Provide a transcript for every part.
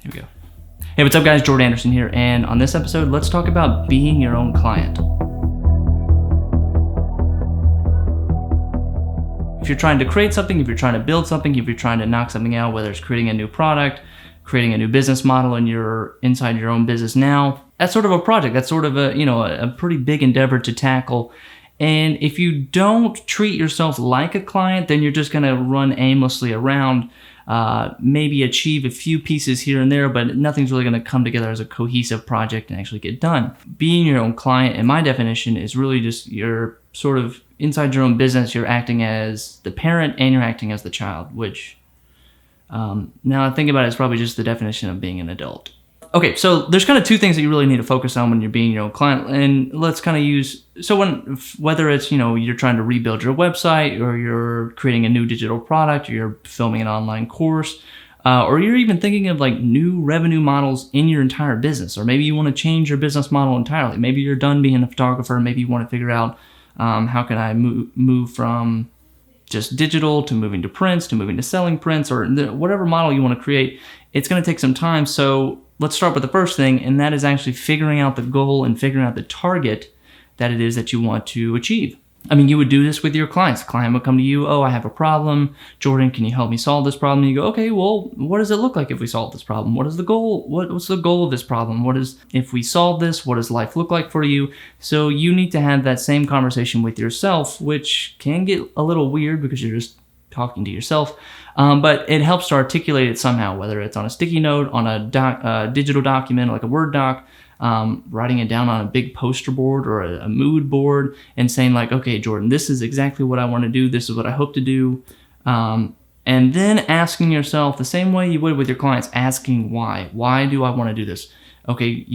Here we go. Hey, what's up guys? Jordan Anderson here, and on this episode, let's talk about being your own client. If you're trying to create something, if you're trying to build something, if you're trying to knock something out, whether it's creating a new product, creating a new business model, and you're inside your own business now, that's sort of a project. That's sort of a pretty big endeavor to tackle. And if you don't treat yourself like a client, then you're just gonna run aimlessly around, maybe achieve a few pieces here and there, but nothing's really gonna come together as a cohesive project and actually get done. Being your own client, in my definition, is really just you're sort of inside your own business. You're acting as the parent and you're acting as the child, which now I think about it, it's probably just the definition of being an adult. Okay, so there's kind of two things that you really need to focus on when you're being your own client, and let's kind of use, so whether it's, you're trying to rebuild your website, or you're creating a new digital product, or you're filming an online course, or you're even thinking of like new revenue models in your entire business, or maybe you want to change your business model entirely. Maybe you're done being a photographer, maybe you want to figure out how can I move from just digital to moving to prints, to moving to selling prints, or whatever model you want to create. It's going to take some time, so let's start with the first thing, and that is actually figuring out the goal and figuring out the target that it is that you want to achieve. I mean, you would do this with your clients. The client would come to you, oh, I have a problem. Jordan, can you help me solve this problem? And you go, okay, well, what does it look like if we solve this problem? What is the goal? What's the goal of this problem? If we solve this, what does life look like for you? So you need to have that same conversation with yourself, which can get a little weird because you're just talking to yourself. But it helps to articulate it somehow, whether it's on a sticky note, on a digital document, like a Word doc, writing it down on a big poster board or a mood board and saying like, okay, Jordan, this is exactly what I want to do. This is what I hope to do. And then asking yourself the same way you would with your clients, asking why. Why do I want to do this? Okay,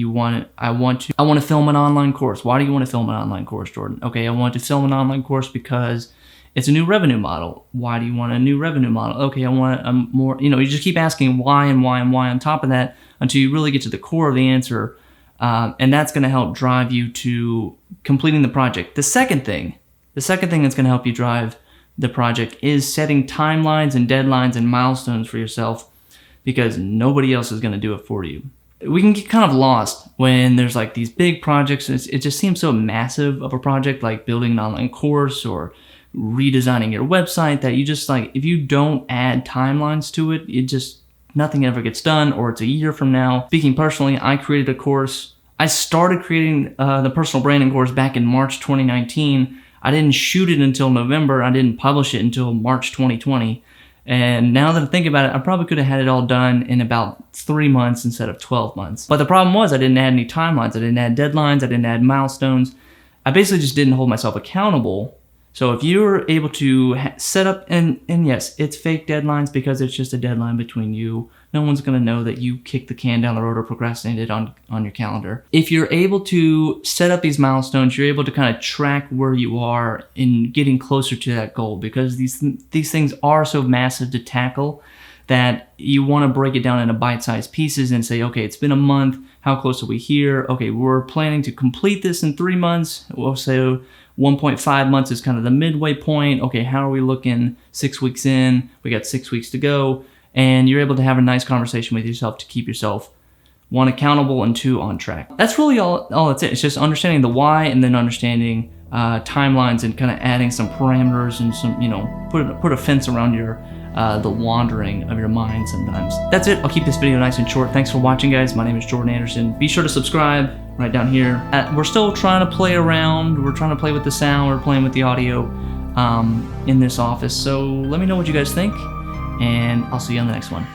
I want to film an online course. Why do you want to film an online course, Jordan? Okay, I want to film an online course because it's a new revenue model. Why do you want a new revenue model? Okay, I want a more, you just keep asking why and why and why on top of that until you really get to the core of the answer. And that's going to help drive you to completing the project. The second thing that's going to help you drive the project is setting timelines and deadlines and milestones for yourself, because nobody else is going to do it for you. We can get kind of lost when there's like these big projects. It just seems so massive of a project, like building an online course or redesigning your website, that you just like, if you don't add timelines to it, nothing ever gets done, or it's a year from now. Speaking personally, I created a course. I started creating the personal branding course back in March 2019. I didn't shoot it until November. I didn't publish it until March 2020. And now that I think about it, I probably could have had it all done in about 3 months instead of 12 months. But the problem was I didn't add any timelines. I didn't add deadlines. I didn't add milestones. I basically just didn't hold myself accountable. So if you're able to set up, and yes, it's fake deadlines because it's just a deadline between you. No one's going to know that you kicked the can down the road or procrastinated on your calendar. If you're able to set up these milestones, you're able to kind of track where you are in getting closer to that goal, because these things are so massive to tackle that you want to break it down into bite-sized pieces and say, okay, it's been a month. How close are we here? Okay, we're planning to complete this in 3 months. We'll say 1.5 months is kind of the midway point. Okay, how are we looking 6 weeks in? We got 6 weeks to go. And you're able to have a nice conversation with yourself to keep yourself, 1, accountable, and 2, on track. That's really all it's it. It's just understanding the why, and then understanding timelines, and kind of adding some parameters and some, put a fence around the wandering of your mind sometimes. That's it. I'll keep this video nice and short. Thanks for watching, guys. My name is Jordan Anderson. Be sure to subscribe right down here. We're still trying to play around. We're trying to play with the sound. We're playing with the audio in this office. So let me know what you guys think, and I'll see you on the next one.